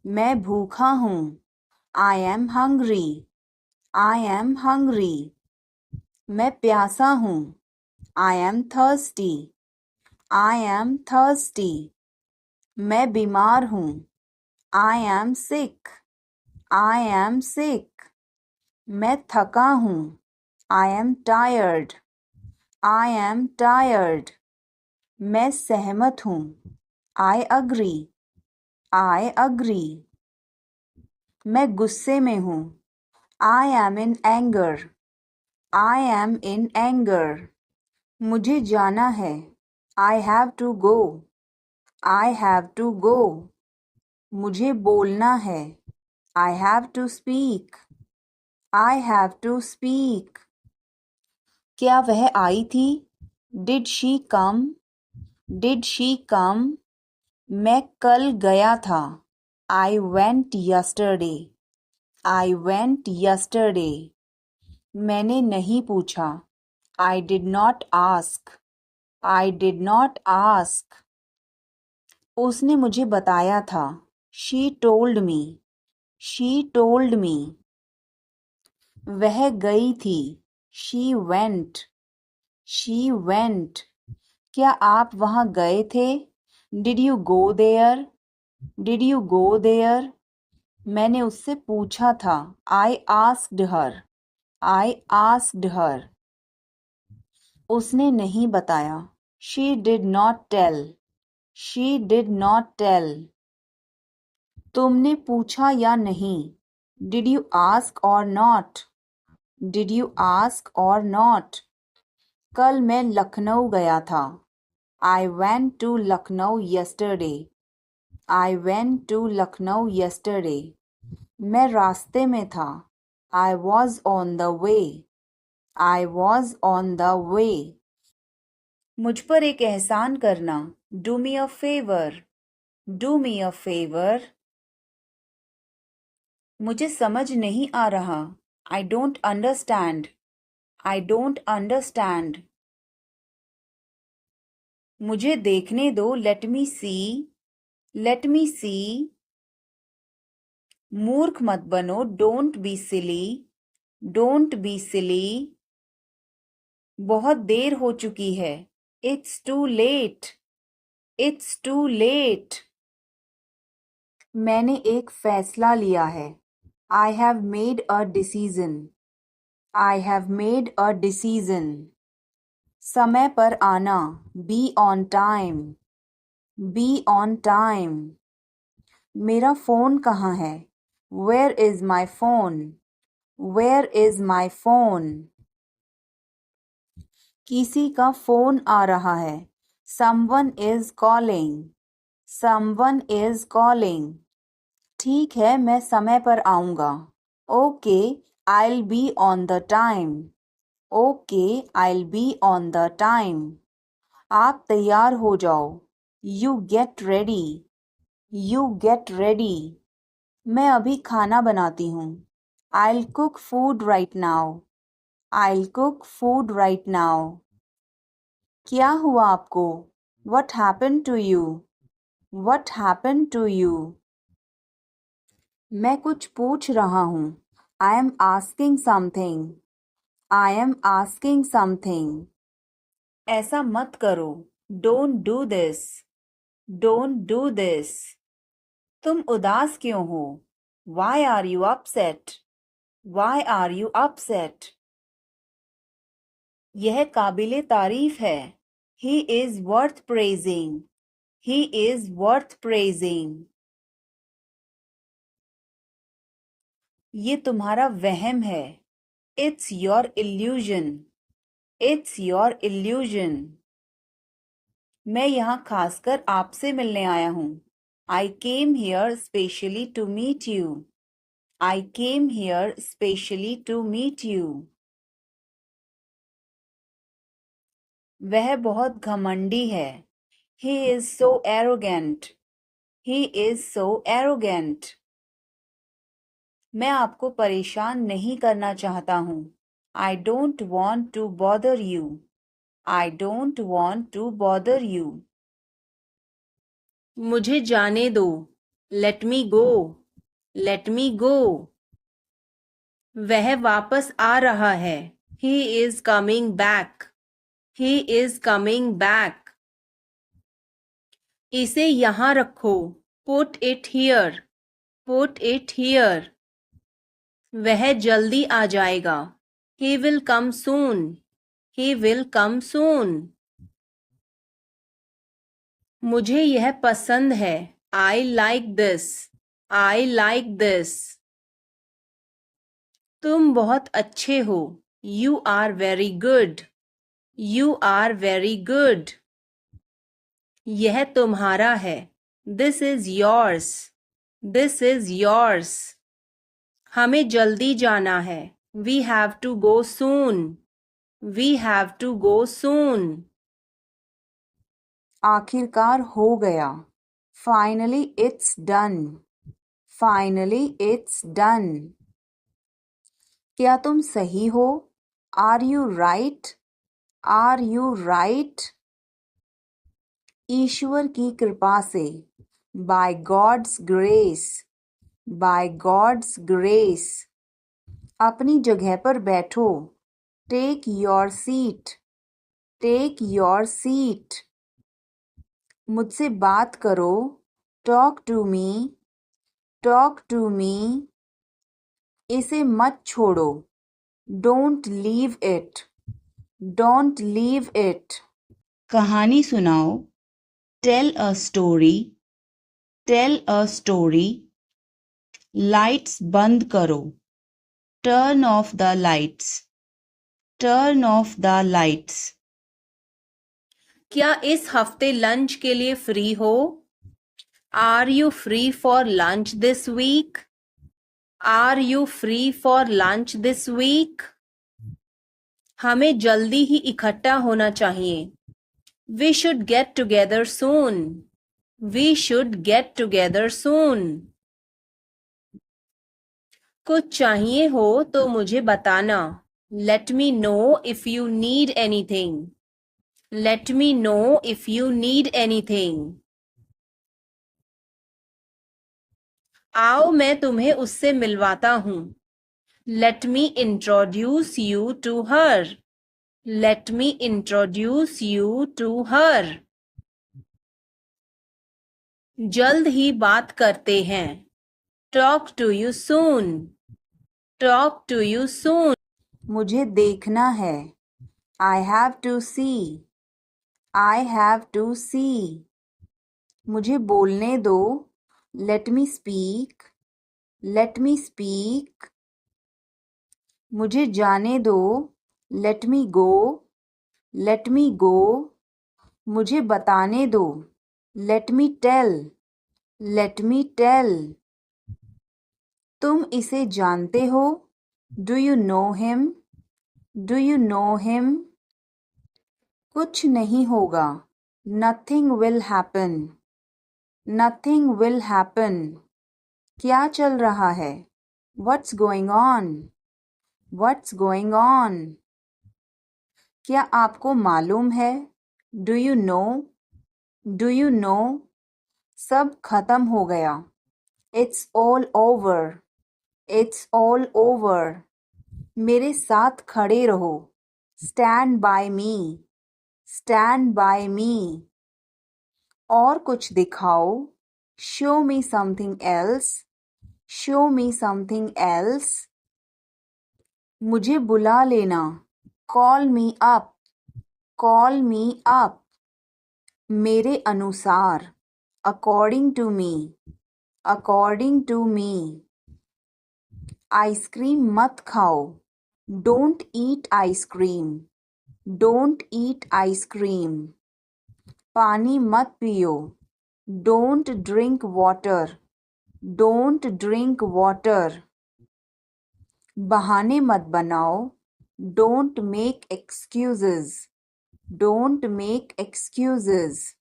मैं भूखा हूँ। I am hungry. I am hungry. मैं प्यासा हूँ। I am thirsty. I am thirsty. मैं बीमार हूँ। I am sick. I am sick. मैं थका हूँ। I am tired. I am tired. मैं सहमत हूँ। I agree. I agree. मैं गुस्से में हूँ। I am in anger. I am in anger. मुझे जाना है। I have to go. I have to go. मुझे बोलना है। I have to speak. I have to speak. क्या वह आई थी? Did she come? Did she come? मैं कल गया था। I went yesterday. I went yesterday. मैंने नहीं पूछा। I did not ask. I did not ask. उसने मुझे बताया था। She told me. She told me. वह गई थी। She went. She went. क्या आप वहाँ गए थे? Did you go there? Did you go there? मैंने उससे पूछा था। I asked her. I asked her. उसने नहीं बताया। She did not tell. She did not tell. तुमने पूछा या नहीं? Did you ask or not? Did you ask or not? कल मैं लखनऊ गया था। I went to Lucknow yesterday. I went to Lucknow yesterday. मैं रास्ते में था। I was on the way. I was on the way. मुझ पर एक एहसान करना। Do me a favor. Do me a favor. मुझे समझ नहीं आ रहा। I don't understand. I don't understand. मुझे देखने दो। Let me see. Let me see. मूर्ख मत बनो। Don't be silly. Don't be silly. बहुत देर हो चुकी है। It's too late. It's too late. मैंने एक फैसला लिया है। I have made a decision. I have made a decision. समय पर आना। Be on time. Be on time. मेरा फ़ोन कहाँ है? Where is my phone? Where is my phone? किसी का फ़ोन आ रहा है। Someone is calling. Someone is calling. ठीक है, मैं समय पर आऊँगा। Okay, I'll be on the time. Okay, I'll be on the time. आप तैयार हो जाओ। You get ready. You get ready. मैं अभी खाना बनाती हूँ। I'll cook food right now. I'll cook food right now. क्या हुआ आपको? What happened to you? What happened to you? मैं कुछ पूछ रहा हूँ। I am asking something. I am asking something. ऐसा मत करो। Don't do this. Don't do this. तुम उदास क्यों हो? Why are you upset? Why are you upset? यह काबिले तारीफ है। He is worth praising. He is worth praising. ये तुम्हारा वहम है। It's your illusion. It's your illusion. मैं यहाँ खासकर आपसे मिलने आया हूँ। I came here specially to meet you. I came here specially to meet you. वह बहुत घमंडी है। He is so arrogant. He is so arrogant. मैं आपको परेशान नहीं करना चाहता हूँ। I don't want to bother you. I don't want to bother you. मुझे जाने दो। लेट मी गो, लेट मी गो। वह वापस आ रहा है, he is coming back, he is coming back. इसे यहाँ रखो, put it here, put it here. वह जल्दी आ जाएगा, he will come soon, he will come सून। मुझे यह पसंद है, I like this, I like this. तुम बहुत अच्छे हो, you are very good, you are very good. यह तुम्हारा है, this is yours, this is yours. हमें जल्दी जाना है, we have to go soon, we have to go soon. आखिरकार हो गया, finally it's done, finally it's done. क्या तुम सही हो, are you right, are you right. ईश्वर की कृपा से, by God's grace, by God's grace. अपनी जगह पर बैठो, take your seat, take your seat. मुझसे बात करो, talk to me, talk to me. इसे मत छोड़ो, don't leave it, don't leave it. कहानी सुनाओ, tell a story, tell a story. Lights बंद करो, turn off the lights, turn off the lights. क्या इस हफ्ते लंच के लिए फ्री हो, are you free for lunch this week, are you free for lunch this week. हमें जल्दी ही इकट्ठा होना चाहिए, we should get together soon, we should get together soon. कुछ चाहिए हो तो मुझे बताना, let me know if you need anything, let me know if you need anything. आओ मैं तुम्हें उससे मिलवाता हूँ, let me introduce you to her, let me introduce you to her. जल्द ही बात करते हैं, talk to you soon, talk to you सून। मुझे देखना है, I have to see, I have to see. मुझे बोलने दो, let me speak, let me speak. मुझे जाने दो, लेट मी गो, लेट मी गो। मुझे बताने दो, let me tell, let me tell. तुम इसे जानते हो, do you know him, do you know him. कुछ नहीं होगा, nothing will happen, nothing will happen. क्या चल रहा है, what's going on, what's going on. क्या आपको मालूम है, do you know, do you know. सब खत्म हो गया, it's all over, it's all over. मेरे साथ खड़े रहो, stand by me, stand by मी। और कुछ दिखाओ, show me something else, show me something else. मुझे बुला लेना, call me up, call me up. मेरे अनुसार, according to me, according to me. Ice cream मत खाओ, don't eat ice cream, don't eat ice cream. पानी मत पियो, don't drink water, don't drink water. बहाने मत बनाओ, don't make excuses, don't make excuses.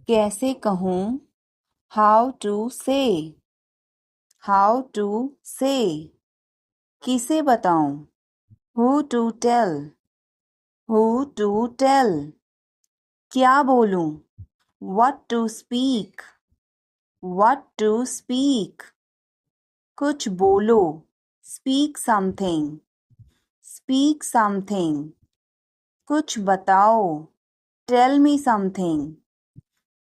कैसे कहूँ, how to say, how to say. किसे बताऊं, who to tell, who to tell. क्या बोलूं, what to speak, What to speak? कुछ बोलो. Speak something. Speak something. कुछ बताओ. Tell me something.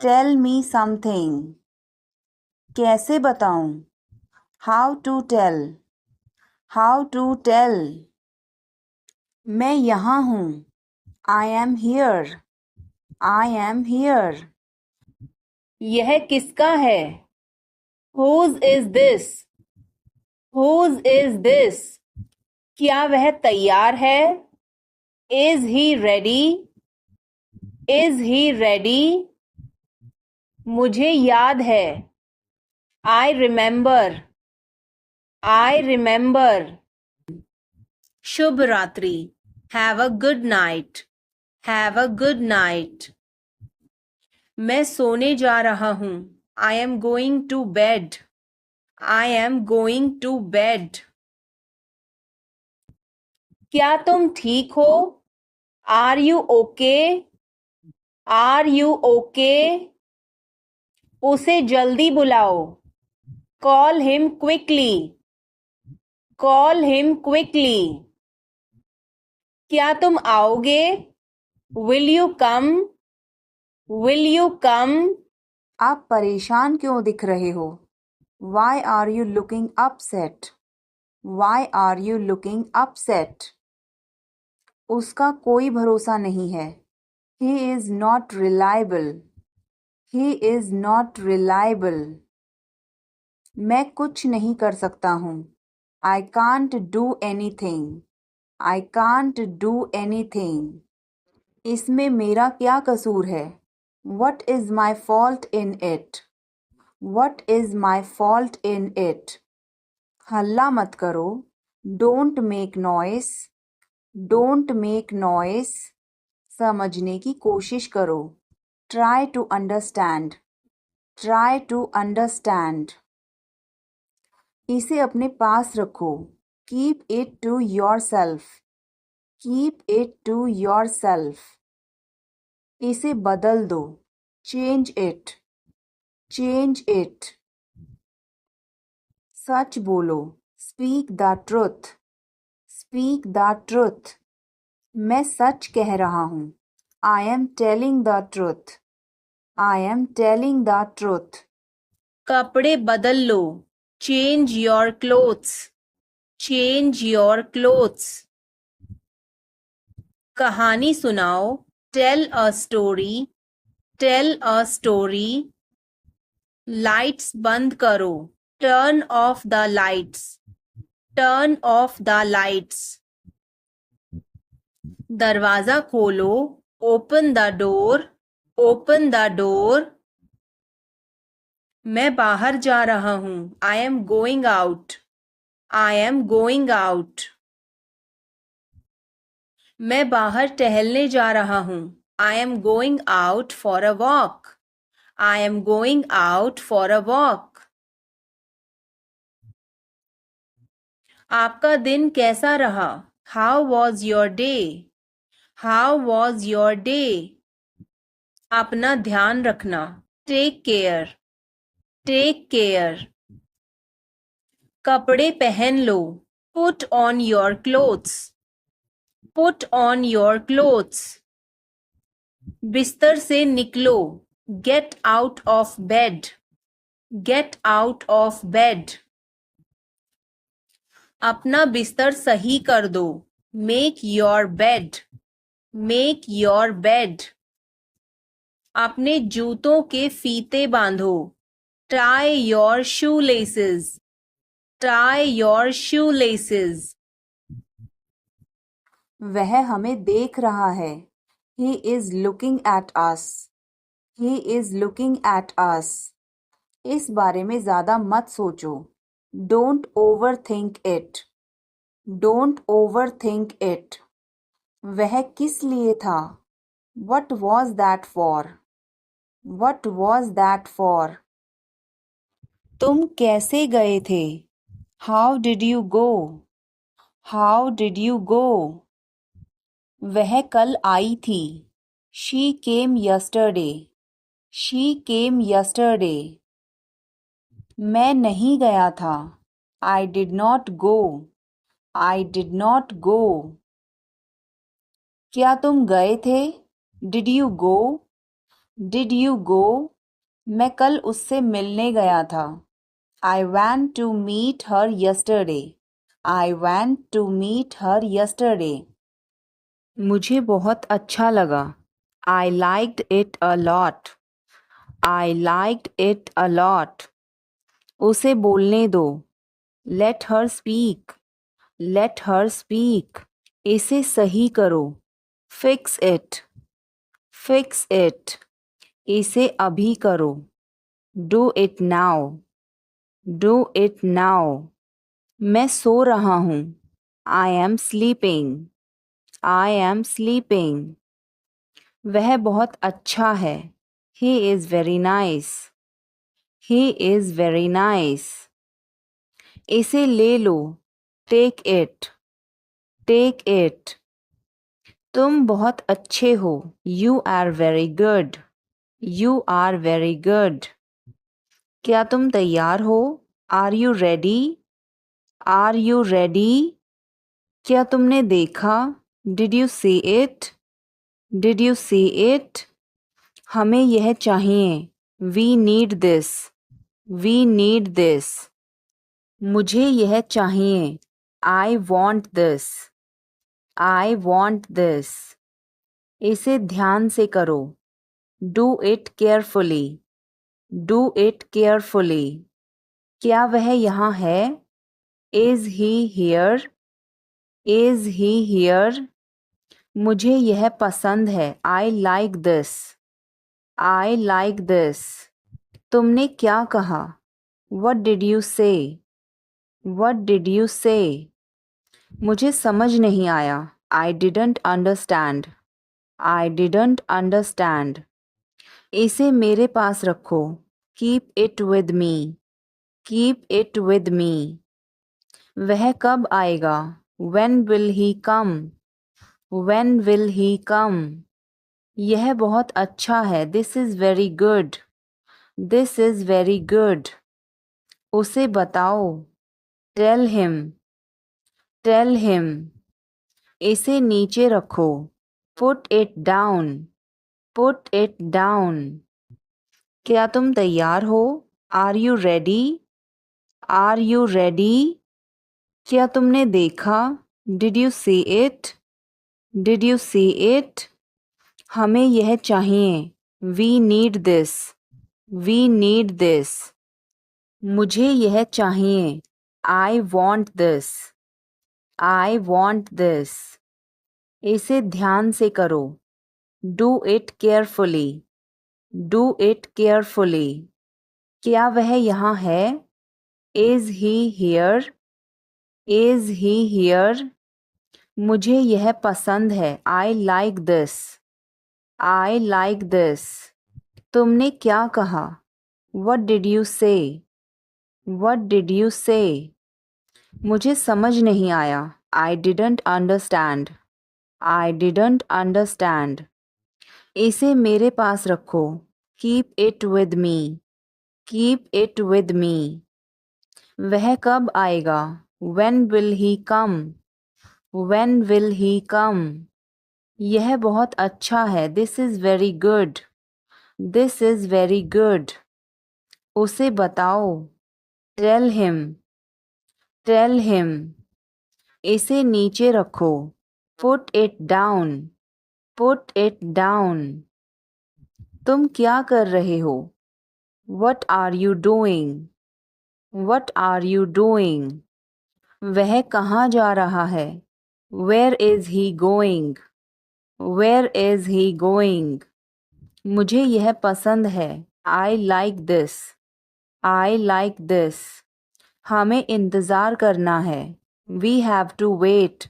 Tell me something. कैसे बताऊं? How to tell. How to tell. मैं यहाँ हूँ. I am here. I am here. यह किसका है? Whose is this? Whose is this? क्या वह तैयार है? Is he ready? Is he ready? मुझे याद है. I remember. I remember. शुभ रात्रि. Have a good night. Have a good night. मैं सोने जा रहा हूँ. I am going to bed. I am going to bed. क्या तुम ठीक हो? Are you okay? Are you okay? उसे जल्दी बुलाओ. Call him quickly. Call him quickly. क्या तुम आओगे? Will you come? Will you come? आप परेशान क्यों दिख रहे हो? Why are you looking upset? Why are you looking upset? उसका कोई भरोसा नहीं है. He is not reliable. He is not reliable. मैं कुछ नहीं कर सकता हूँ. I can't do anything. I can't do anything. इसमें मेरा क्या कसूर है? What is my fault in it? What is my fault in it? हल्ला मत करो. Don't make noise. Don't make noise. समझने की कोशिश करो. Try to understand. Try to understand. इसे अपने पास रखो. Keep it to yourself. Keep it to yourself. इसे बदल दो. Change it. Change it. सच बोलो. Speak the truth. Speak the truth. मैं सच कह रहा हूँ. I am telling the truth. I am telling the truth. कपड़े बदल लो. Change your clothes. Change your clothes. कहानी सुनाओ. Tell a story. Tell a story. Lights बंद करो. Turn off the lights. Turn off the lights. दरवाजा खोलो. Open the door. Open the door. मैं बाहर जा रहा हूँ. I am going out. I am going out. मैं बाहर टहलने जा रहा हूँ. I am going out for a walk. I am going out for a walk. आपका दिन कैसा रहा? How was your day? How was your day? अपना ध्यान रखना. Take care. Take care. कपड़े पहन लो. Put on your clothes. Put on your clothes. बिस्तर से निकलो. Get out of bed. Get out of bed. अपना बिस्तर सही कर दो. Make your bed. Make your bed. अपने जूतों के फीते बांधो. Tie your shoelaces. Tie your shoelaces. वह हमें देख रहा है. He is looking at us. He is looking at us. इस बारे में ज़्यादा मत सोचो. Don't overthink it. Don't overthink it. वह किस लिए था? What was that for? What was that for? तुम कैसे गए थे? How did you go? How did you go? वह कल आई थी. She came yesterday. She came yesterday. मैं नहीं गया था। I did not go. I did not go. क्या तुम गए थे? Did you go? Did you go? मैं कल उससे मिलने गया था। I went to meet her yesterday. I went to meet her yesterday. मुझे बहुत अच्छा लगा। I liked it a lot. I liked it a lot. उसे बोलने दो। Let her speak. Let her speak. इसे सही करो। Fix it. Fix it. इसे अभी करो। Do it now. Do it now. मैं सो रहा हूँ। I am sleeping. I am sleeping. वह बहुत अच्छा है। He is very nice. He is very nice. इसे ले लो। Take it. Take it. तुम बहुत अच्छे हो। You are very good. You are very good. क्या तुम तैयार हो? Are you ready? Are you ready? क्या तुमने देखा? Did you see it? Did you see it? हमें यह चाहिए। We need this. We need this. मुझे यह चाहिए। I want this. I want this. इसे ध्यान से करो। Do it carefully. Do it carefully. क्या वह यहाँ है? Is he here? Is he here? मुझे यह पसंद है। I like this. I like this. तुमने क्या कहा? What did you say? What did you say? मुझे समझ नहीं आया। I didn't understand. I didn't understand. इसे मेरे पास रखो। Keep it with me. Keep it with me. वह कब आएगा? When will he come? When will he come? यह बहुत अच्छा है। This is very good. This is very good. उसे बताओ। Tell him. Tell him. इसे नीचे रखो। Put it down. Put it down. क्या तुम तैयार हो? Are you ready? Are you ready? क्या तुमने देखा? Did you see it? Did you see it? हमें यह चाहिए। We need this. We need this. मुझे यह चाहिए। I want this. I want this. इसे ध्यान से करो। Do it carefully. Do it carefully. क्या वह यहाँ है? Is he here? Is he here? मुझे यह पसंद है। I like this. I like this. तुमने क्या कहा? What did you say? What did you say? मुझे समझ नहीं आया। I didn't understand. I didn't understand. इसे मेरे पास रखो। Keep it with me. Keep it with me. वह कब आएगा? When will he come? When will he come? यह बहुत अच्छा है। This is very good. This is very good. उसे बताओ। Tell him. Tell him. इसे नीचे रखो। Put it down. Put it down. तुम क्या कर रहे हो? What are you doing? What are you doing? वह कहाँ जा रहा है? Where is he going? Where is he going? मुझे यह पसंद है। I like this. I like this. हमें इंतज़ार करना है। We have to wait.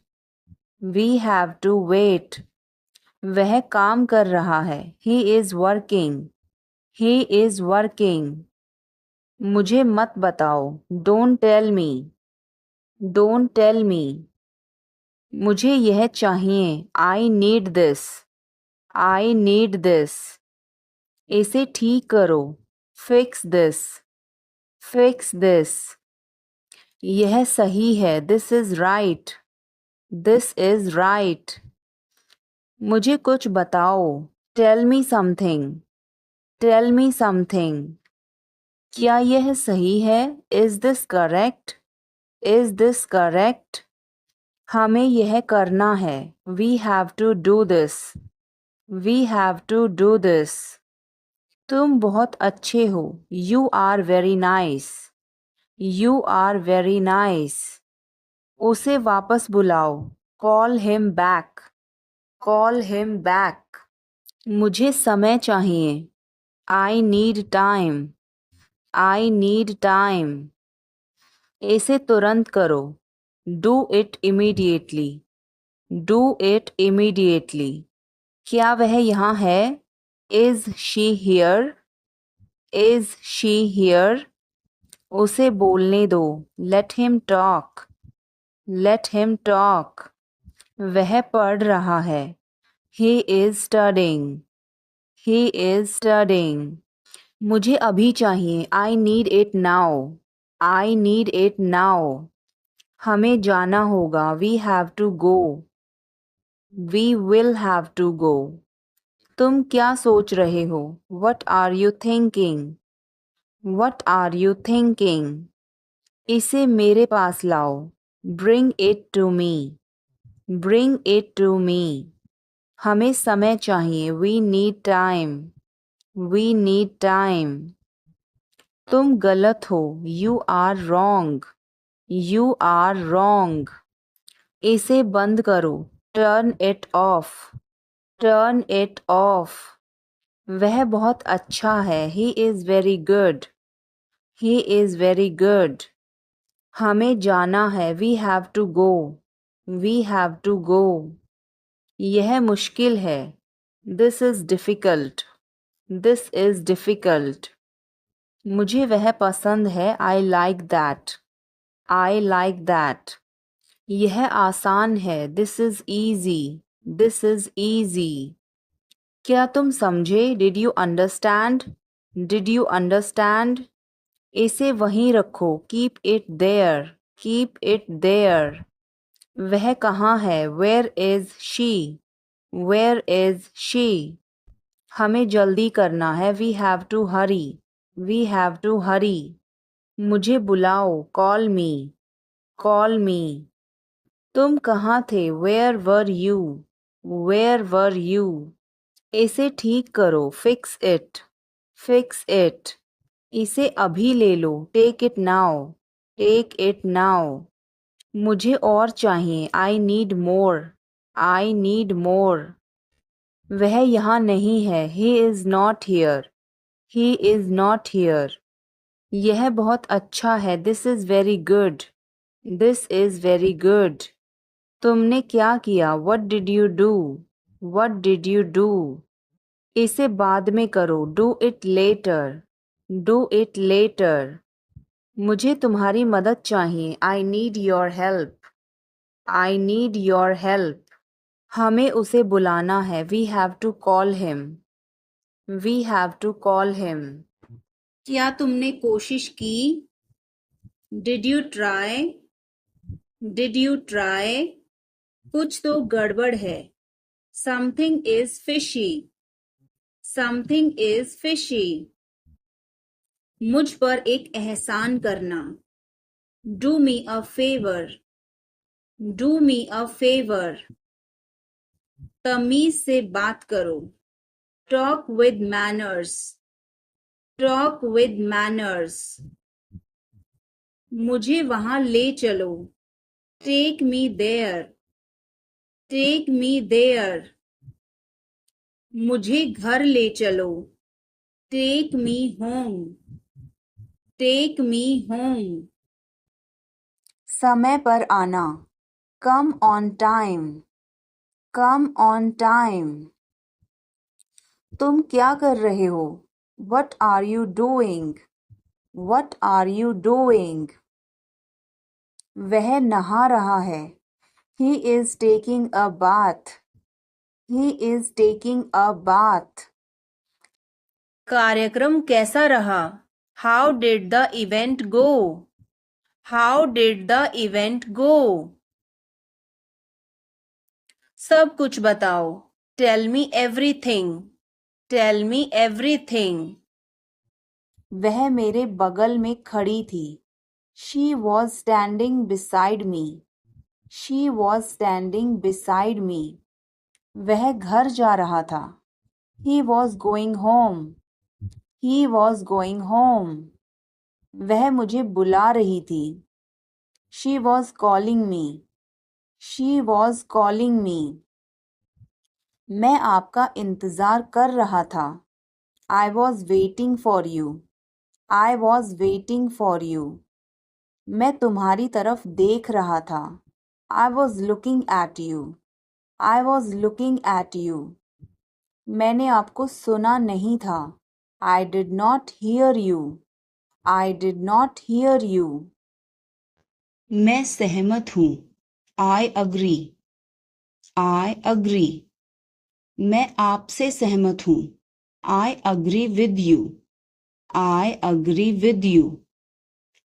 We have to wait. वह काम कर रहा है। He is working. He is working. मुझे मत बताओ। Don't tell me. Don't tell me. मुझे यह चाहिए। I need this. I need this. इसे ठीक करो। Fix this. Fix this. यह सही है. This is right. This is right. मुझे कुछ बताओ. Tell me something. Tell me something. क्या यह सही है? Is this correct? Is this correct? हमें यह करना है. We have to do this. We have to do this. तुम बहुत अच्छे हो. You are very nice. You are very nice. उसे वापस बुलाओ. Call him back. Call him back. मुझे समय चाहिए. I need time. I need time. इसे तुरंत करो. Do it immediately. Do it immediately. क्या वह यहाँ है? Is she here? Is she here? उसे बोलने दो. Let him talk. Let him talk. वह पढ़ रहा है. He is studying. He is studying. मुझे अभी चाहिए. I need it now. I need it now. हमें जाना होगा. We have to go. We will have to go. तुम क्या सोच रहे हो? What are you thinking? What are you thinking? इसे मेरे पास लाओ. Bring it to me. Bring it to me. हमें समय चाहिए. We need time. We need time. तुम गलत हो. You are wrong. You are wrong. इसे बंद करो. Turn it off. Turn it off. वह बहुत अच्छा है. He is very good. He is very good. हमें जाना है. We have to go. We have to go. यह मुश्किल है. This is difficult. This is difficult. मुझे वह पसंद है. I like that. I like that. यह आसान है. This is easy. This is easy. क्या तुम समझे? Did you understand? Did you understand? इसे वहीं रखो. Keep it there. Keep it there. वह कहाँ है? Where is she? Where is she? हमें जल्दी करना है. We have to hurry. We have to hurry. मुझे बुलाओ. Call me. Call me. तुम कहाँ थे? Where were you? Where were you? इसे ठीक करो. Fix it. Fix it. इसे अभी ले लो. Take it now. Take it now. मुझे और चाहिए. I need more. I need more. वह यहाँ नहीं है. He is not here. He is not here. यह बहुत अच्छा है. This is very good. This is very good. तुमने क्या किया? What did you do? What did you do? इसे बाद में करो. Do it later. Do it later. मुझे तुम्हारी मदद चाहिए. I need your help. I need your help. हमें उसे बुलाना है. We have to call him. We have to call him. क्या तुमने कोशिश की? Did you try? Did you try? कुछ तो गड़बड़ है. Something is fishy. Something is fishy. मुझ पर एक एहसान करना. Do me a favor. Do me a favor. तमीज से बात करो. Talk with manners. Talk with manners. मुझे वहां ले चलो. Take me there. Take me there. मुझे घर ले चलो. Take me home. Take me home. समय पर आना. Come on time. Come on time. तुम क्या कर रहे हो? What are you doing? What are you doing? वह नहा रहा है. He is taking a bath. He is taking a bath. कार्यक्रम कैसा रहा? How did the event go? How did the event go? सब कुछ बताओ. Tell me everything. Tell me everything. वह मेरे बगल में खड़ी थी. She was standing beside me. She was standing beside me. वह घर जा रहा था. He was going home. He was going home. वह मुझे बुला रही थी. She was calling me. She was calling me. मैं आपका इंतज़ार कर रहा था. I was waiting for you. I was waiting for you. मैं तुम्हारी तरफ देख रहा था. I was looking at you. I was looking at you. मैंने आपको सुना नहीं था. I did not hear you. I did not hear you. मैं सहमत हूँ. I agree. I agree. मैं आपसे सहमत हूँ. I agree with you. I agree with you.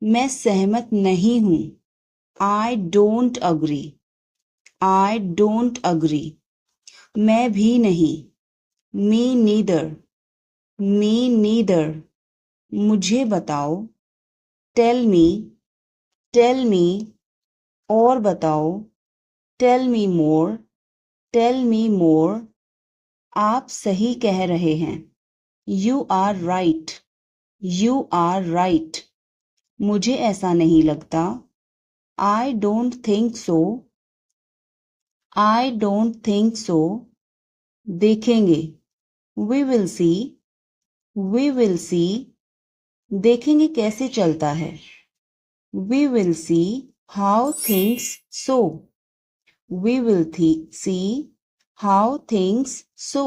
मैं सहमत नहीं हूँ. I don't agree. I don't agree. मैं भी नहीं. Me neither. Me neither. मुझे बताओ. Tell me. Tell me. और बताओ. Tell me more. Tell me more. आप सही कह रहे हैं. You are right. You are right. मुझे ऐसा नहीं लगता. I don't think so. I don't think so. देखेंगे. We will see. We will see. देखेंगे कैसे चलता है. We will see how things so. We will see how things so.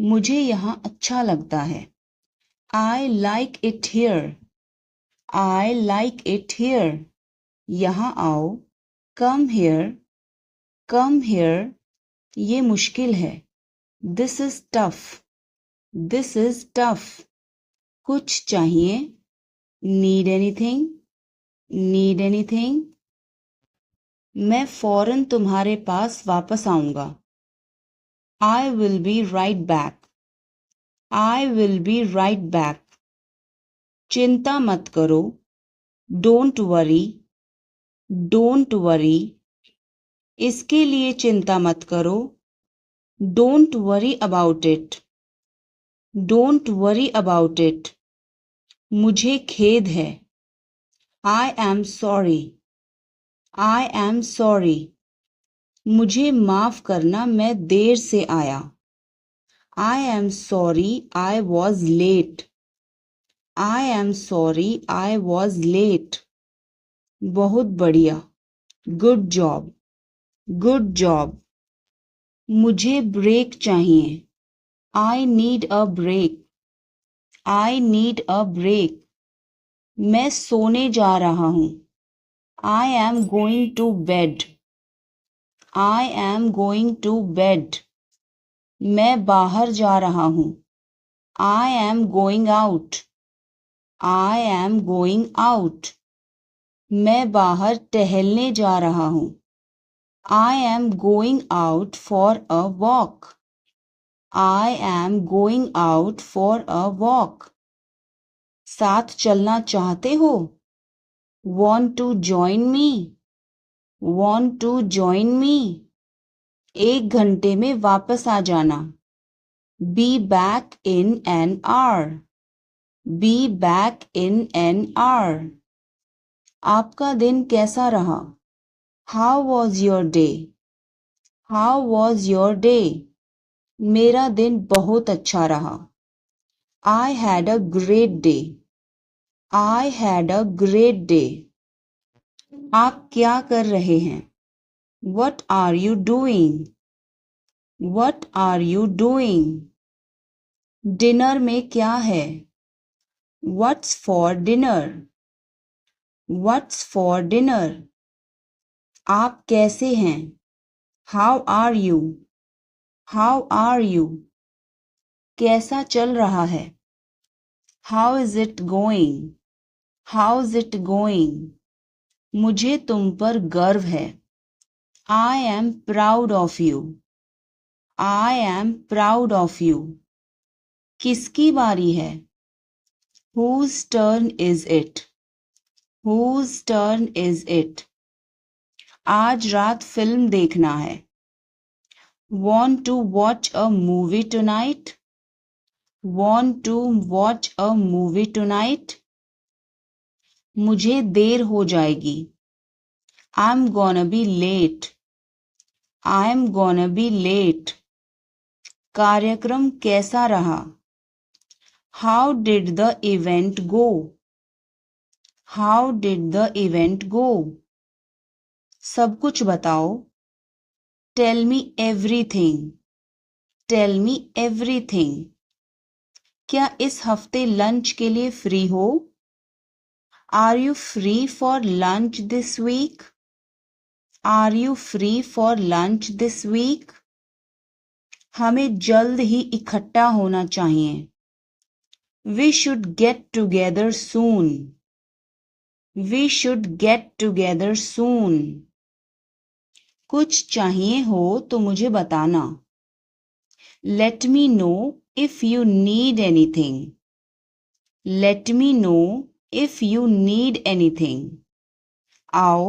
मुझे यहाँ अच्छा लगता है. I like it here. I like it here. यहाँ आओ. Come here. Come here. ये मुश्किल है. This is tough. This is tough. कुछ चाहिए. Need anything? Need anything? मैं फौरन तुम्हारे पास वापस आऊंगा. I will be right back. I will be right back. चिंता मत करो. Don't worry. Don't worry. इसके लिए चिंता मत करो. Don't worry about it. Don't worry about it. मुझे खेद है. I am sorry. I am sorry. मुझे माफ करना मैं देर से आया. I am sorry I was late. I am sorry I was late. बहुत बढ़िया. Good job. Good job. मुझे ब्रेक चाहिए. I need a break. I need a break. मैं सोने जा रहा हूँ. I am going to bed. I am going to bed. मैं बाहर जा रहा हूँ. I am going out. I am going out. मैं बाहर टहलने जा रहा हूँ. I am going out for a walk. I am going out for a walk. साथ चलना चाहते हो? Want to join me? Want to join me? 1 घंटे में वापस आ जाना. Be back in an hour. Be back in an hour. आपका दिन कैसा रहा? How was your day? How was your day? मेरा दिन बहुत अच्छा रहा. I had a great day. I had a great day. आप क्या कर रहे हैं? What are you doing? What are you doing? Dinner में क्या है? What's for dinner? What's for dinner? आप कैसे हैं? How are you? How are you? कैसा चल रहा है? How is it going? How is it going? मुझे तुम पर गर्व है। I am proud of you. I am proud of you. किसकी बारी है? Whose turn is it? Whose turn is it? आज रात फिल्म देखना है। Want to watch a movie tonight? Want to watch a movie tonight? मुझे देर हो जाएगी। I'm gonna be late. I'm gonna be late. कार्यक्रम कैसा रहा? How did the event go? How did the event go? सब कुछ बताओ। Tell me everything. Tell me everything. क्या इस हफ्ते लंच के लिए फ्री हो? Are you free for lunch this week? Are you free for lunch this week? हमें जल्द ही इकट्ठा होना चाहिए। We should get together soon. We should get together soon. कुछ चाहिए हो तो मुझे बताना। Let me know if you need anything. Let me know if you need anything. आओ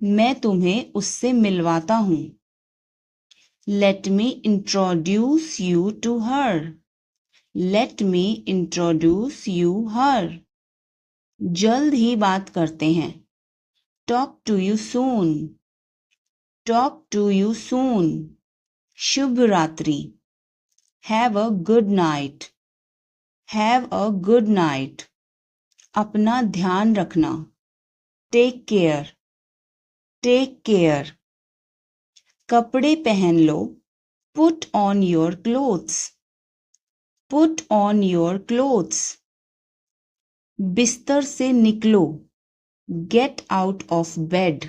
मैं तुम्हें उससे मिलवाता हूँ। Let me introduce you to her. Let me introduce you her. जल्द ही बात करते हैं। Talk to you soon. Talk to you soon. शुभ रात्रि। Have a good night. Have a good night. अपना ध्यान रखना। Take care. Take care. कपड़े पहन लो। Put on your clothes. Put on your clothes. बिस्तर से निकलो। Get out of bed.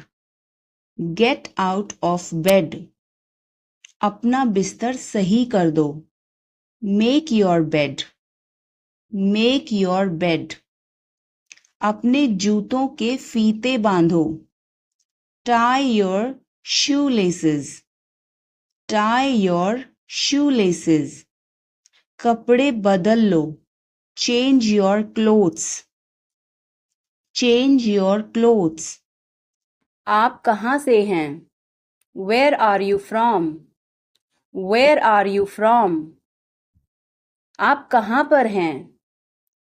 Get out of bed. अपना बिस्तर सही कर दो। Make your bed. Make your bed. अपने जूतों के फीते बांधो। Tie your shoelaces. Tie your shoelaces. कपड़े बदल लो। Change your clothes. Change your clothes. आप कहाँ से हैं? Where are you from? Where are you from? आप कहाँ पर हैं?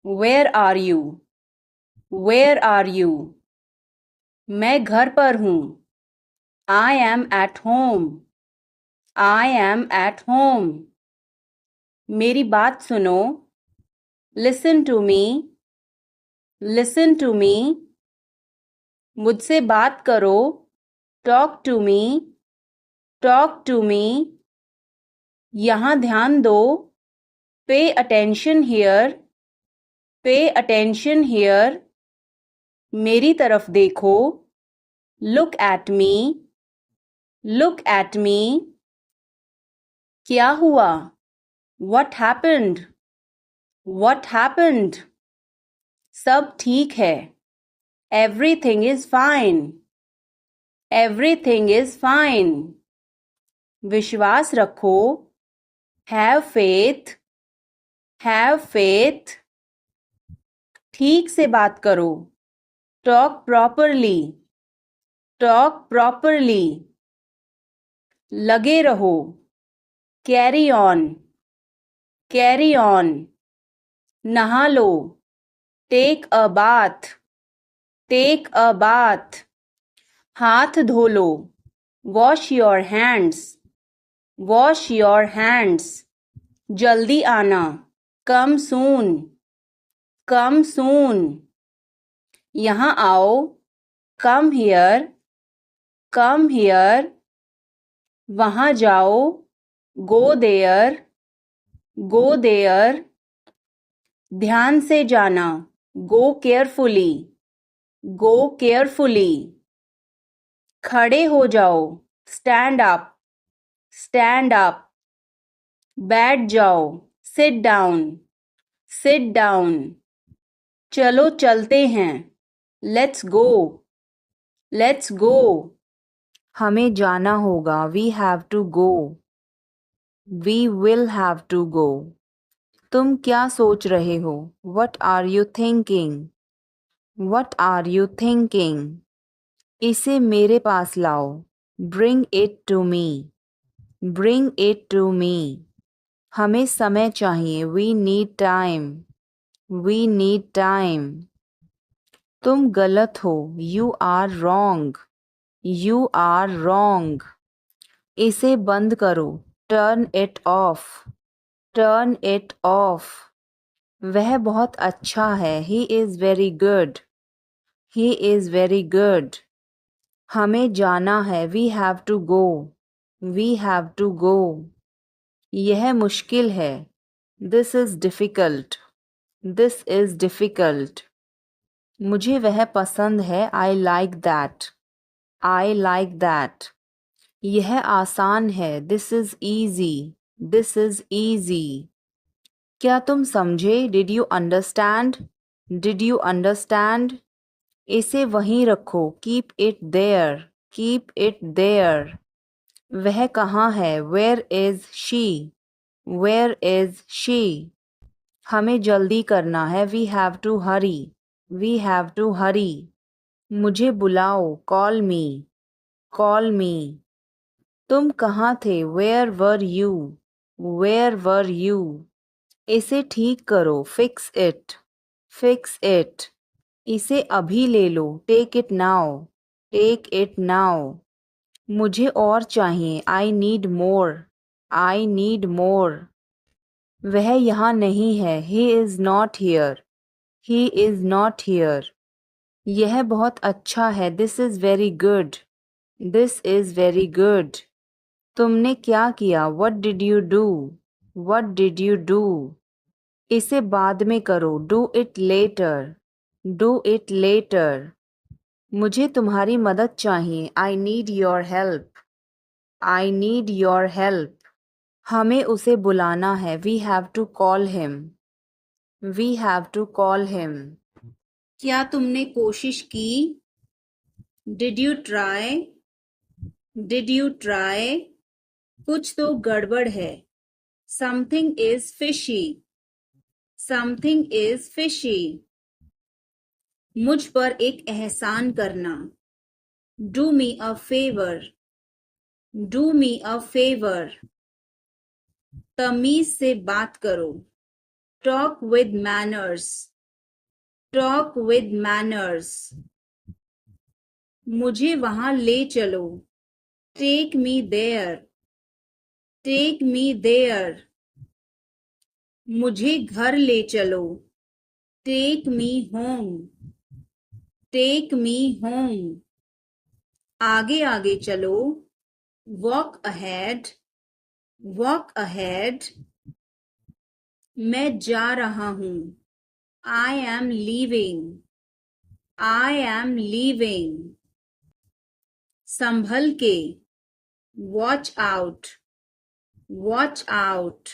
Where are you? Where are you? मैं घर पर हूँ। I am at home. I am at home. मेरी बात सुनो। Listen to me. Listen to me. मुझसे बात करो। Talk to me. Talk to me. यहाँ ध्यान दो। Pay attention here. Pay attention here. मेरी तरफ देखो। Look at me. Look at me. क्या हुआ? What happened? What happened? सब ठीक है। Everything is fine. Everything is fine. विश्वास रखो। Have faith. Have faith. ठीक से बात करो। Talk properly. Talk properly. लगे रहो। Carry on. Carry on. नहा लो। Take a bath. Take a bath. हाथ धो लो। Wash your hands. Wash your hands. जल्दी आना। Come soon. Come soon. यहाँ आओ। Come here. Come here. वहाँ जाओ। Go there. Go there. ध्यान से जाना। Go carefully. Go carefully. खड़े हो जाओ। Stand up. Stand up. बैठ जाओ। Sit down. Sit down. चलो चलते हैं। Let's go. Let's go. हमें जाना होगा। We have to go. We will have to go. तुम क्या सोच रहे हो? What are you thinking? What are you thinking? इसे मेरे पास लाओ। Bring it to me. Bring it to me. हमें समय चाहिए। We need time. We need time. तुम गलत हो। You are wrong. You are wrong. इसे बंद करो। Turn it off. Turn it off. वह बहुत अच्छा है। He is very good. He is very good. हमें जाना है। We have to go. We have to go. यह मुश्किल है। This is difficult. This is difficult. मुझे वह पसंद है। I like that. I like that. यह आसान है। This is easy. This is easy. क्या तुम समझे? Did you understand? Did you understand? इसे वहीं रखो। Keep it there. Keep it there. वह कहाँ है? Where is she? Where is she? हमें जल्दी करना है। We have to hurry. We have to hurry. मुझे बुलाओ। Call me. Call me. तुम कहाँ थे? Where were you? Where were you? इसे ठीक करो। Fix it. Fix it. इसे अभी ले लो। Take it now. Take it now. मुझे और चाहिए। I need more. I need more. वह यहाँ नहीं है। He is not here. He is not here. यह बहुत अच्छा है। This is very good. This is very good. तुमने क्या किया? What did you do? What did you do? इसे बाद में करो। Do it later. Do it later. मुझे तुम्हारी मदद चाहिए। I need your help. I need your help. हमें उसे बुलाना है। We have to call him. We have to call him. क्या तुमने कोशिश की? Did you try? Did you try? कुछ तो गड़बड़ है। Something is fishy. Something is fishy. मुझ पर एक एहसान करना। Do me a favour. Do me a favour. तमीज से बात करो। Talk with manners. Talk with manners. मुझे वहां ले चलो। Take me there. Take me there. मुझे घर ले चलो। Take me home. Take me home. आगे आगे चलो। Walk ahead. Walk ahead. मैं जा रहा हूं। I am leaving. I am leaving. संभल के। Watch out. Watch out.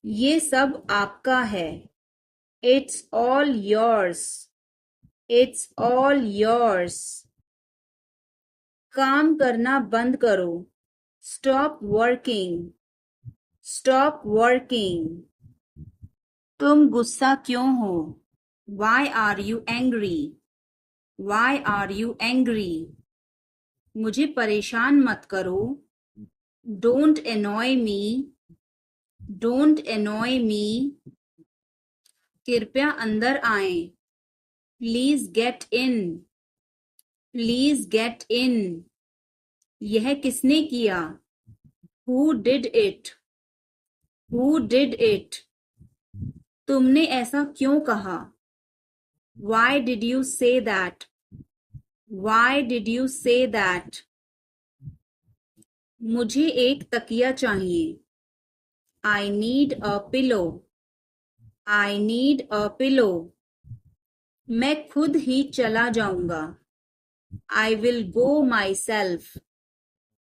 ये सब आपका है। It's all yours. It's all yours. काम करना बंद करो। Stop working. Stop working. तुम गुस्सा क्यों हो? Why are you angry? Why are you angry? मुझे परेशान मत करो। Don't annoy me. Don't annoy me. कृपया अंदर आएं। Please get in. Please get in. यह किसने किया? Who did it? Who did it? तुमने ऐसा क्यों कहा? Why did you say that? Why did you say that? मुझे एक तकिया चाहिए। I need a pillow. I need a pillow. मैं खुद ही चला जाऊंगा। I will go myself.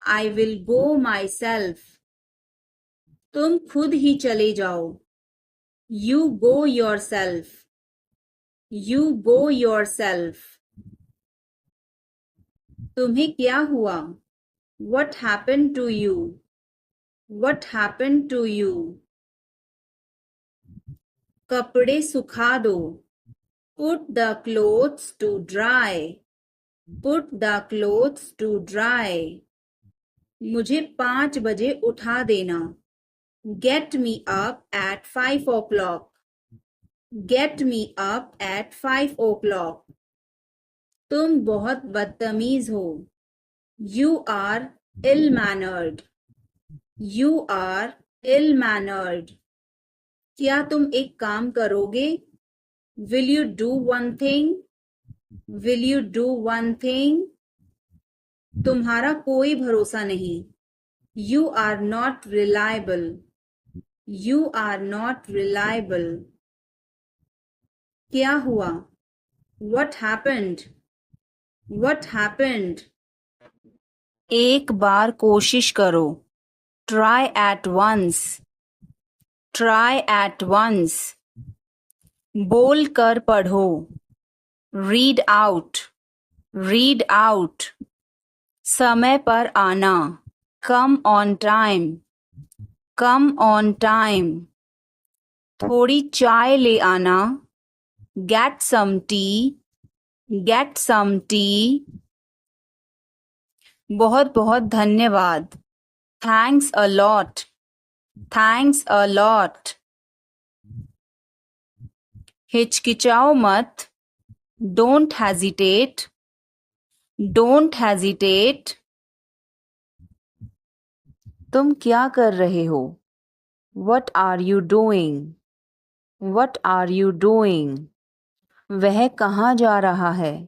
I will go myself. तुम खुद ही चले जाओ। You go yourself. You go yourself. तुम्हें क्या हुआ? What happened to you? What happened to you? कपड़े सुखा दो. Put the clothes to dry. Put the clothes to dry. मुझे 5 बजे उठा देना. Get me up at 5 o'clock. Get me up at 5 o'clock. तुम बहुत बदतमीज हो. You are ill-mannered. You are ill-mannered. क्या तुम एक काम करोगे? Will you do one thing? Will you do one thing? तुम्हारा कोई भरोसा नहीं. You are not reliable. You are not reliable. क्या हुआ? What happened? What happened? एक बार कोशिश करो. Try at once. Try at once. बोल कर पढ़ो. Read out. Read out. समय पर आना. Come on time. Come on time. थोड़ी चाय ले आना. Get some tea. Get some tea. बहुत बहुत धन्यवाद. Thanks a lot. Thanks a lot. हिचकिचाओ मत. Don't hesitate. Don't hesitate. तुम क्या कर रहे हो? What are you doing? What are you doing? वह कहाँ जा रहा है?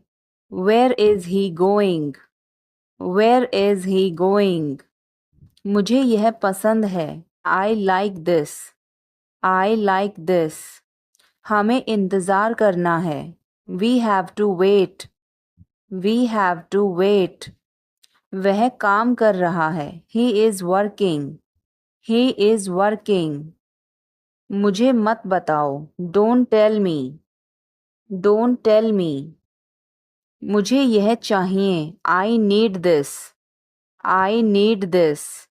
Where is he going? Where is he going? मुझे यह पसंद है. I like this. I like this. हमें इंतज़ार करना है. We have to wait. We have to wait. वह काम कर रहा है. He is working. He is working. मुझे मत बताओ. Don't tell me. Don't tell me. मुझे यह चाहिए. I need this. I need this.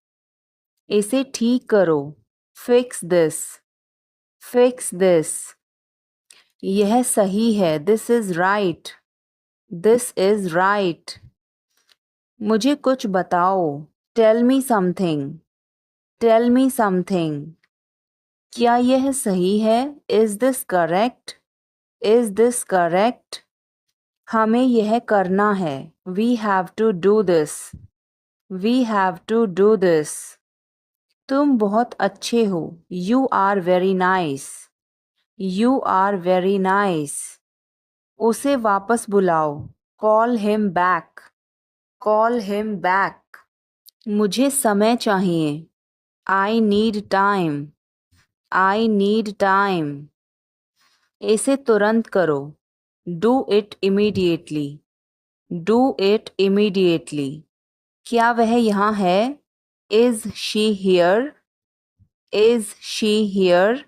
इसे ठीक करो. Fix this. Fix this. यह सही है. This is right. This is right. मुझे कुछ बताओ. Tell me something. Tell me something. क्या यह सही है? Is this correct? Is this correct? हमें यह करना है. We have to do this. We have to do this. तुम बहुत अच्छे हो. You are very nice. You are very nice. उसे वापस बुलाओ. Call him back. Call him back. मुझे समय चाहिए. I need time. I need time. इसे तुरंत करो. Do it immediately. Do it immediately. क्या वह यहाँ है? Is she here? Is she here?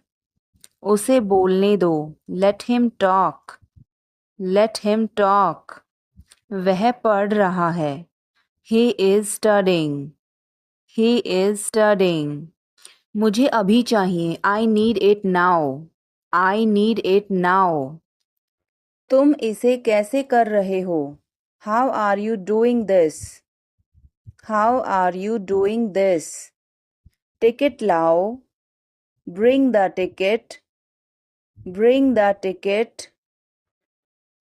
उसे बोलने दो. Let him talk. Let him talk. वह पढ़ रहा है. He is studying. He is studying. मुझे अभी चाहिए. I need it now. I need it now. तुम इसे कैसे कर रहे हो? How are you doing this? How are you doing this? Ticket लाओ. Bring the ticket. Bring the ticket.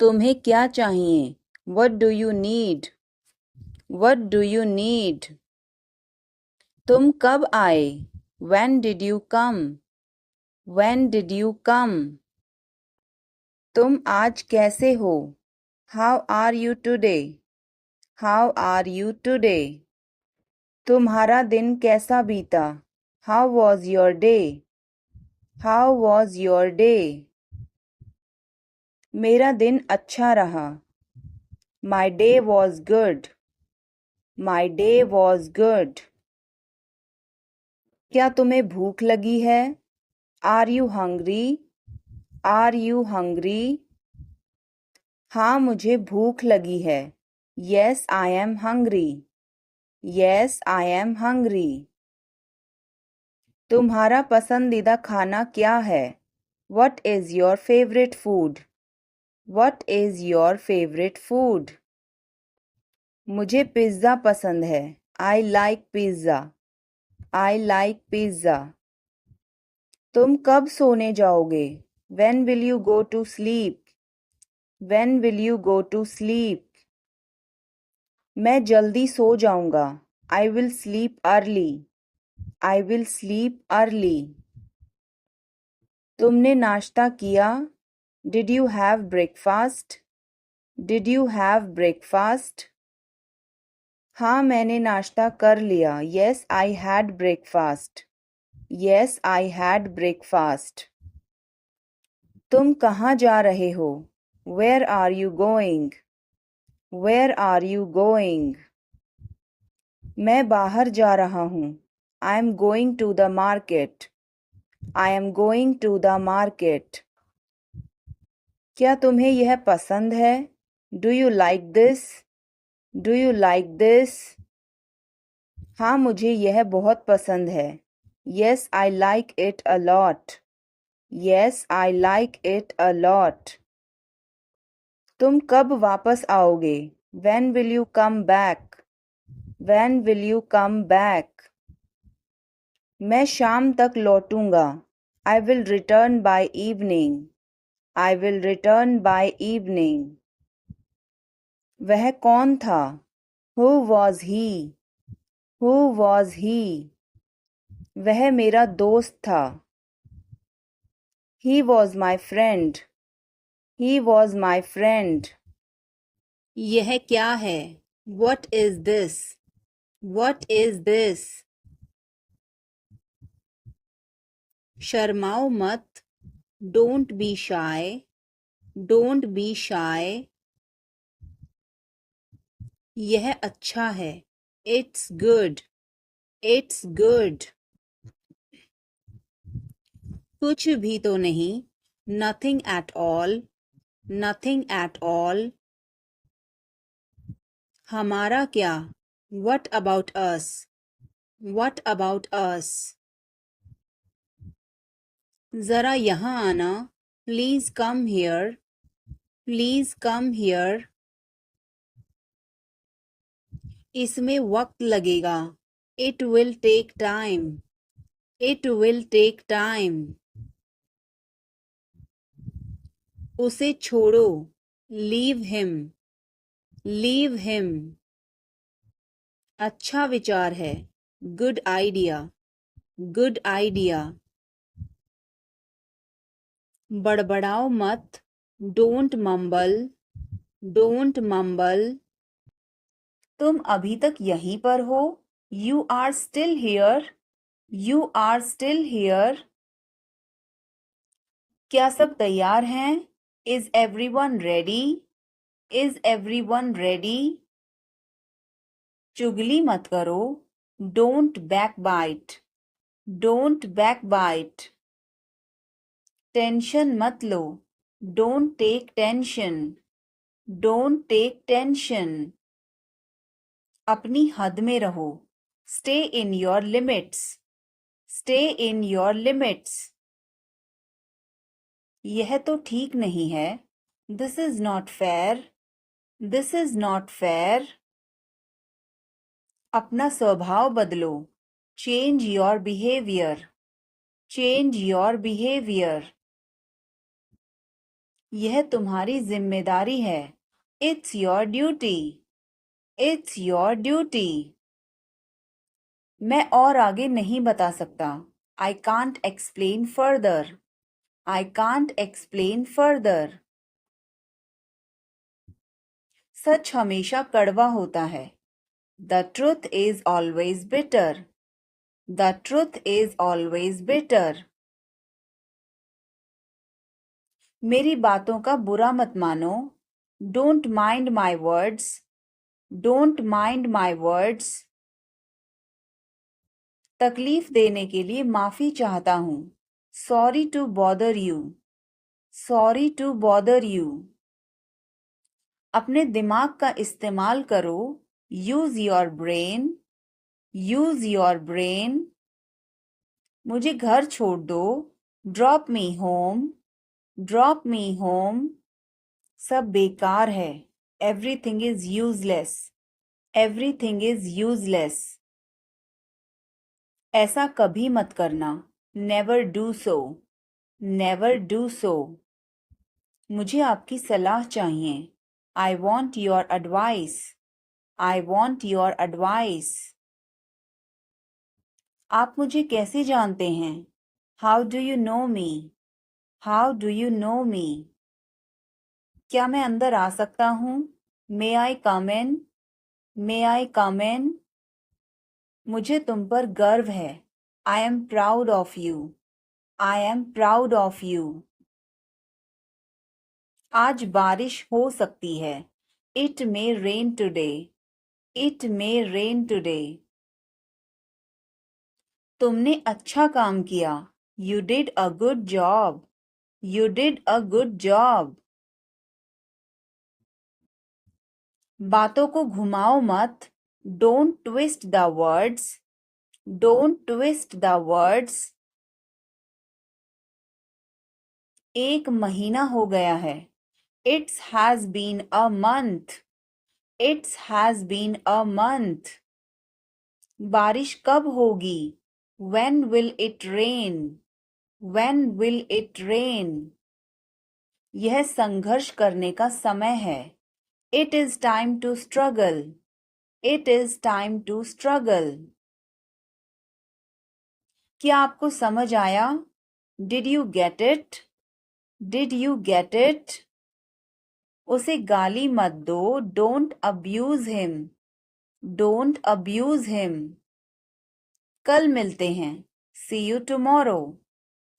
तुम्हें क्या चाहिए? What do you need? What do you need? तुम कब आए? When did you come? When did you come? तुम आज कैसे हो? How are you today? How are you today? तुम्हारा दिन कैसा बीता? How was your day? How was your day? मेरा दिन अच्छा रहा. My day was good. My day was good. क्या तुम्हें भूख लगी है? Are you hungry? Are you hungry? हाँ मुझे भूख लगी है. Yes, I am hungry. Yes, I am hungry. तुम्हारा पसंदीदा खाना क्या है? What is your favorite food? What is your favorite food? मुझे पिज़्ज़ा पसंद है. I like pizza. I like pizza. तुम कब सोने जाओगे? When will you go to sleep? When will you go to sleep? मैं जल्दी सो जाऊंगा. I will sleep early. I will sleep early. तुमने नाश्ता किया? Did you have breakfast? Did you have breakfast? हाँ मैंने नाश्ता कर लिया. Yes, I had breakfast. Yes, I had breakfast. तुम कहाँ जा रहे हो? Where are you going? Where are you going? मैं बाहर जा रहा हूँ. I am going to the market. I am going to the market. क्या तुम्हें यह पसंद है? Do you like this? Do you like this? हाँ मुझे यह बहुत पसंद है. Yes, I like it a lot. Yes, I like it a lot. तुम कब वापस आओगे? When will you come back? When will you come back? मैं शाम तक लौटूंगा. I will return by evening. I will return by evening. वह कौन था? Who was he? Who was he? वह मेरा दोस्त था. He was my friend. He was my friend. यह क्या है? What is this? What is this? शर्माओ मत. Don't be shy. Don't be shy. यह अच्छा है. It's good. It's good. कुछ भी तो नहीं. Nothing at all. Nothing at all. हमारा क्या? What about us? What about us? जरा यहाँ आना. Please come here. Please come here. इसमें वक्त लगेगा. It will take time. It will take time. उसे छोड़ो. Leave him. Leave him. अच्छा विचार है. Good idea. Good idea. बड़बड़ाओ मत. Don't mumble. Don't mumble. तुम अभी तक यहीं पर हो? You are still here. You are still here. क्या सब तैयार हैं? Is everyone ready? Is everyone ready? चुगली मत करो. Don't backbite. Don't backbite. Tension मत लो. Don't take tension. Don't take tension. अपनी हद में रहो. Stay in your limits. Stay in your limits. यह तो ठीक नहीं है. This is not fair. This is not fair. अपना स्वभाव बदलो. Change your behavior. Change your behavior. यह तुम्हारी जिम्मेदारी है. It's your duty. It's your duty. मैं और आगे नहीं बता सकता. I can't explain further. I can't explain further. सच हमेशा कड़वा होता है. The truth is always bitter. The truth is always bitter. मेरी बातों का बुरा मत मानो. Don't mind my words. Don't mind my words. तकलीफ देने के लिए माफी चाहता हूँ. Sorry to bother you. Sorry to bother you. अपने दिमाग का इस्तेमाल करो. Use your brain. Use your brain. मुझे घर छोड़ दो. Drop me home. Drop me home. सब बेकार है. Everything is useless. Everything is useless. ऐसा कभी मत करना. Never do so. Never do so. मुझे आपकी सलाह चाहिए. I want your advice. I want your advice. आप मुझे कैसे जानते हैं? How do you know me? How do you know me? क्या मैं अंदर आ सकता हूँ? May I come in? May I come in? मुझे तुम पर गर्व है. I am proud of you. I am proud of you. आज बारिश हो सकती है. It may rain today. It may rain today. तुमने अच्छा काम किया. You did a good job. You did a good job. बातों को घुमाओ मत. Don't twist the words. Don't twist the words. एक महीना हो गया है. It has been a month. It has been a month. बारिश कब होगी? When will it rain? When will it rain? यह संघर्ष करने का समय है. It is time to struggle. It is time to struggle. क्या आपको समझ आया? Did you get it? Did you get it? उसे गाली मत दो. Don't abuse him. Don't abuse him. कल मिलते हैं. See you tomorrow.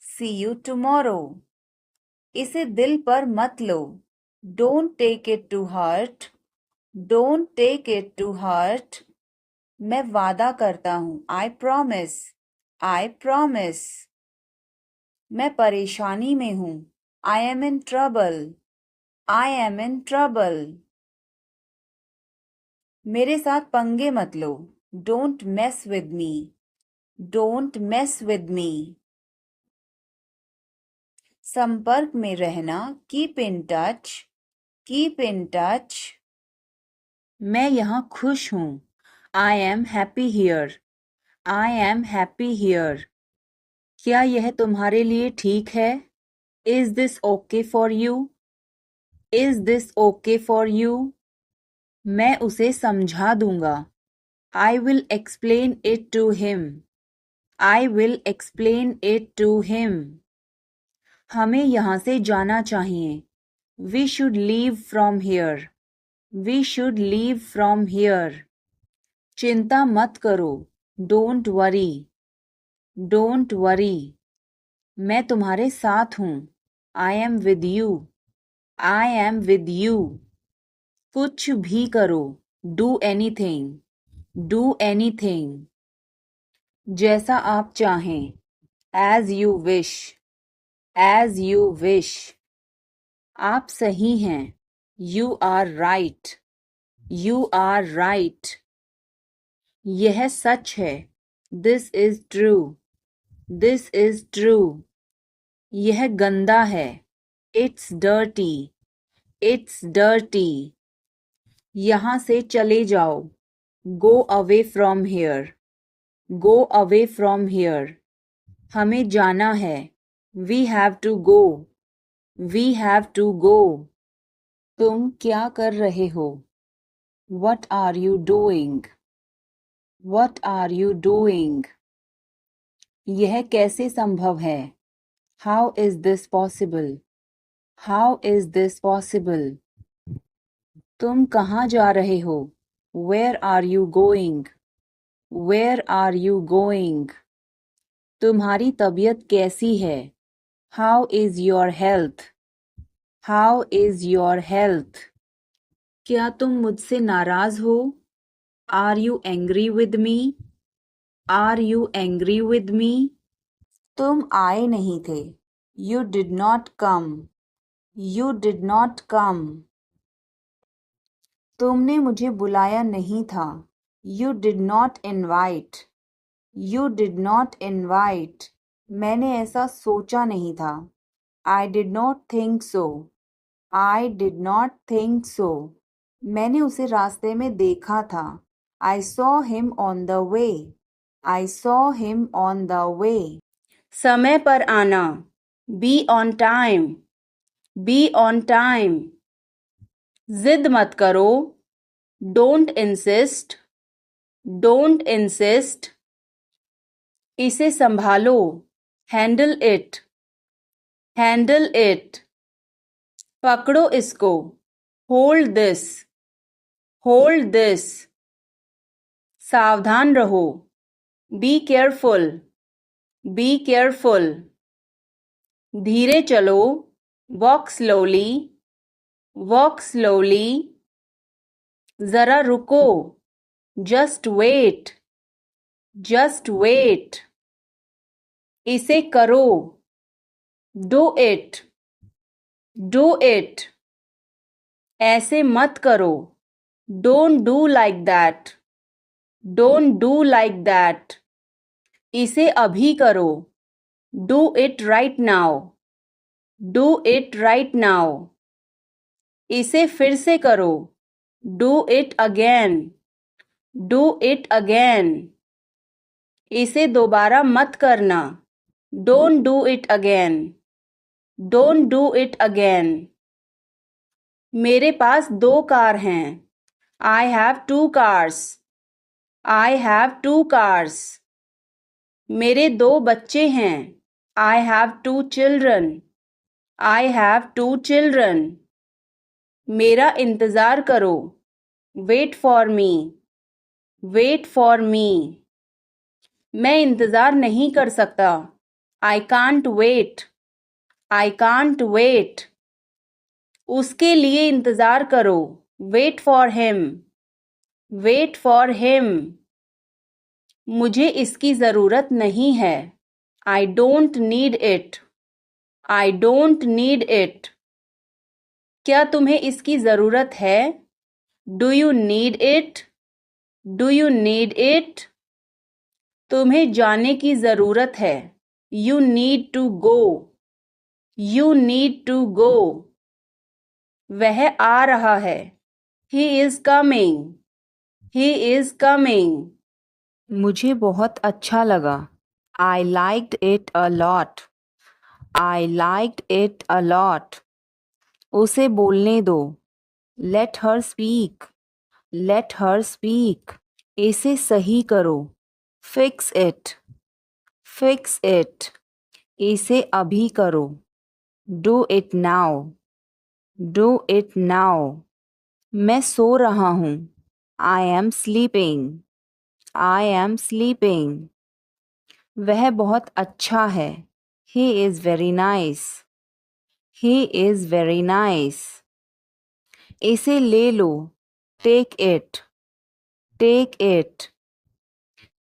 See you tomorrow. इसे दिल पर मत लो. Don't take it to heart. Don't take it to heart. मैं वादा करता हूँ. I promise. I promise. मैं परेशानी में हूँ. I am in trouble. I am in trouble. मेरे साथ पंगे मत लो. Don't mess with me. Don't mess with me. संपर्क में रहना. Keep in touch. Keep in touch. मैं यहाँ खुश हूँ. I am happy here. I am happy here. क्या यह तुम्हारे लिए ठीक है? Is this okay for you? Is this okay for you? मैं उसे समझा दूंगा. I will explain it to him. I will explain it to him. हमें यहाँ से जाना चाहिए. We should leave from here. We should leave from here. चिंता मत करो. Don't worry. Don't worry. मैं तुम्हारे साथ हूँ. I am with you. I am with you. कुछ भी करो. Do anything. Do anything. जैसा आप चाहें. As you wish. As you wish. आप सही हैं. You are right. You are right. यह सच है. This is true. This is true. यह गंदा है. It's dirty. It's dirty. यहाँ से चले जाओ. Go away from here. Go away from here. हमें जाना है. We have to go. We have to go. तुम क्या कर रहे हो? What are you doing? What are you doing? यह कैसे संभव है? How is this possible? How is this possible? तुम कहाँ जा रहे हो? Where are you going? Where are you going? तुम्हारी तबीयत कैसी है? How is your health? How is your health? क्या तुम मुझसे नाराज हो? Are you angry with me? Are you angry with me? तुम आए नहीं थे. You did not come. You did not come. तुमने मुझे बुलाया नहीं था. You did not invite. You did not invite. मैंने ऐसा सोचा नहीं था. I did not think so. I did not think so. मैंने उसे रास्ते में देखा था. I saw him on the way. I saw him on the way. समय पर आना. Be on time. Be on time. जिद मत करो. Don't insist. Don't insist. इसे संभालो. Handle it. Handle it. पकड़ो इसको. Hold this. Hold this. सावधान रहो. Be careful. Be careful. धीरे चलो. Walk slowly. Walk slowly. जरा रुको. Just wait. Just wait. इसे करो. Do it. Do it. ऐसे मत करो. Don't do like that. Don't do like that. इसे अभी करो. Do it right now. Do it right now. इसे फिर से करो. Do it again. Do it again. इसे दोबारा मत करना. Don't do it again. Don't do it again. मेरे पास 2 कार हैं. I have 2 cars. I have 2 cars. मेरे 2 बच्चे हैं. I have 2 children. I have 2 children. मेरा इंतज़ार करो. Wait for me. Wait for me. मैं इंतज़ार नहीं कर सकता. I can't wait. I can't wait. उसके लिए इंतज़ार करो. Wait for him. Wait for him. मुझे इसकी ज़रूरत नहीं है. I don't need it. I don't need it. क्या तुम्हें इसकी ज़रूरत है? Do you need it? Do you need it? तुम्हें जाने की ज़रूरत है. You need to go. You need to go. वह आ रहा है. He is coming. He is coming. मुझे बहुत अच्छा लगा. I liked it a lot. I liked it a lot. उसे बोलने दो. Let her speak. Let her speak. इसे सही करो. Fix it. Fix it. इसे अभी करो. Do it now. Do it now. मैं सो रहा हूँ. I am sleeping. I am sleeping. वह बहुत अच्छा है. He is very nice. He is very nice. इसे ले लो. Take it. Take it.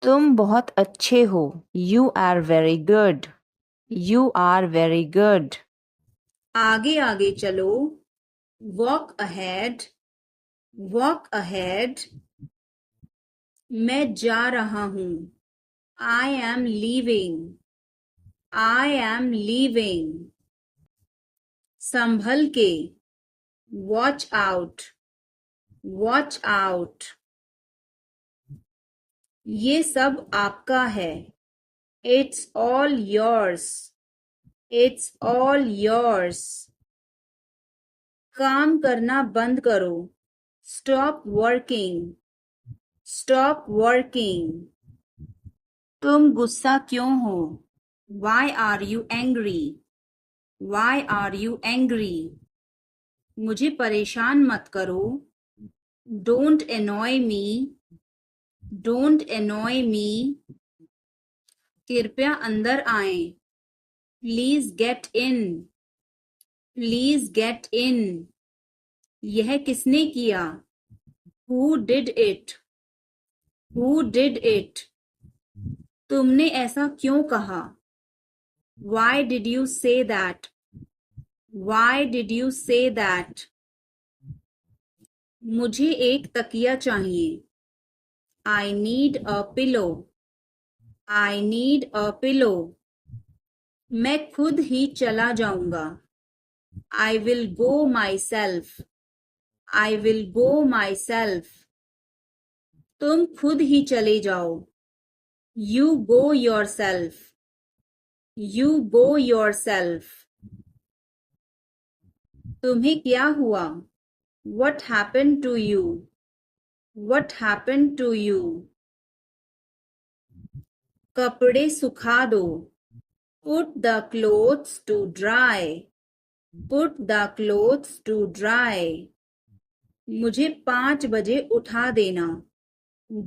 तुम बहुत अच्छे हो. You are very good. You are very good. आगे आगे चलो. Walk ahead. Walk ahead. मैं जा रहा हूँ. I am leaving. I am leaving. संभल के. Watch out. Watch out. ये सब आपका है. It's all yours. It's all yours. काम करना बंद करो. Stop working. Stop working. तुम गुस्सा क्यों हो? Why are you angry? Why are you angry? मुझे परेशान मत करो. Don't annoy me. Don't annoy me. कृपया अंदर आएं. Please get in. Please get in. यह किसने किया? Who did it? Who did it? तुमने ऐसा क्यों कहा? Why did you say that? Why did you say that? मुझे एक तकिया चाहिए. I need a pillow. I need a pillow. मैं खुद ही चला जाऊंगा. I will go myself. I will go myself. तुम खुद ही चले जाओ. You go yourself. You go yourself. तुम्हें क्या हुआ? What happened to you? What happened to you? कपड़े सुखा दो. Put the clothes to dry. Put the clothes to dry. मुझे 5 बजे उठा देना.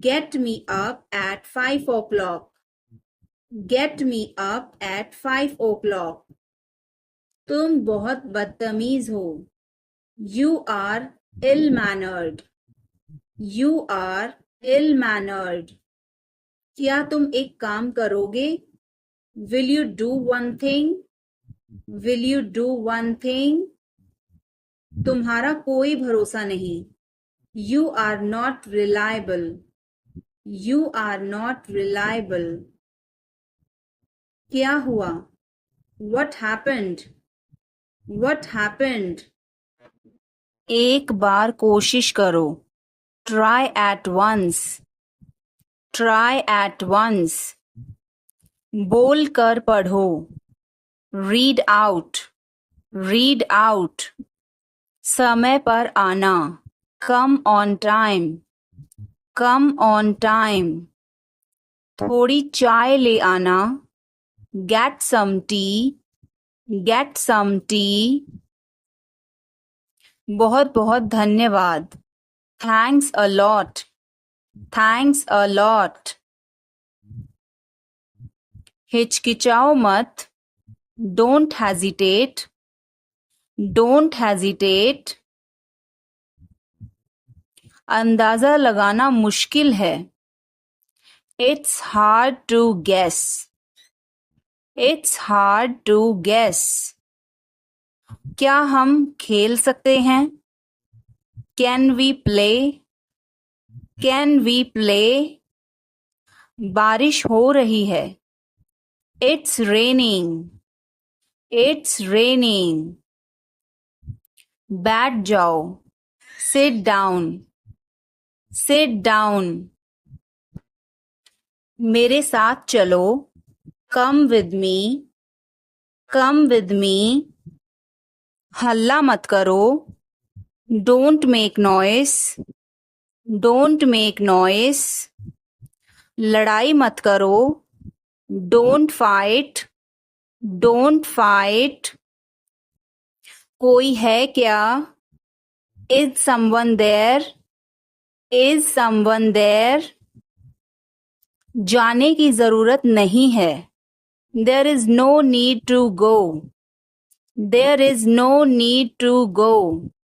Get me up at 5 o'clock. Get me up at 5 o'clock. तुम बहुत बदतमीज हो. You are ill-mannered. You are ill-mannered. क्या तुम एक काम करोगे? Will you do one thing? Will you do one thing? तुम्हारा कोई भरोसा नहीं. You are not reliable. You are not reliable. क्या हुआ? What happened? What happened? एक बार कोशिश करो. Try at once. Try at once. बोल कर पढ़ो. Read out. Read out. समय पर आना. Come on time. Come on time. थोड़ी चाय ले आना. Get some tea. Get some tea. बहुत बहुत धन्यवाद. Thanks a lot. Thanks a lot. हिचकिचाओ मत. Don't hesitate. Don't hesitate. अंदाजा लगाना मुश्किल है. It's hard to guess. It's hard to guess. क्या हम खेल सकते हैं? Can we play? Can we play? बारिश हो रही है. It's raining. It's raining. बैठ जाओ. Sit down. Sit down. मेरे साथ चलो. Come with me. Come with me. हल्ला मत करो. Don't make noise. Don't make noise. लड़ाई मत करो. Don't fight. Don't fight. कोई है क्या? Is someone there? Is someone there? जाने की जरूरत नहीं है. There is no need to go. There is no need to go.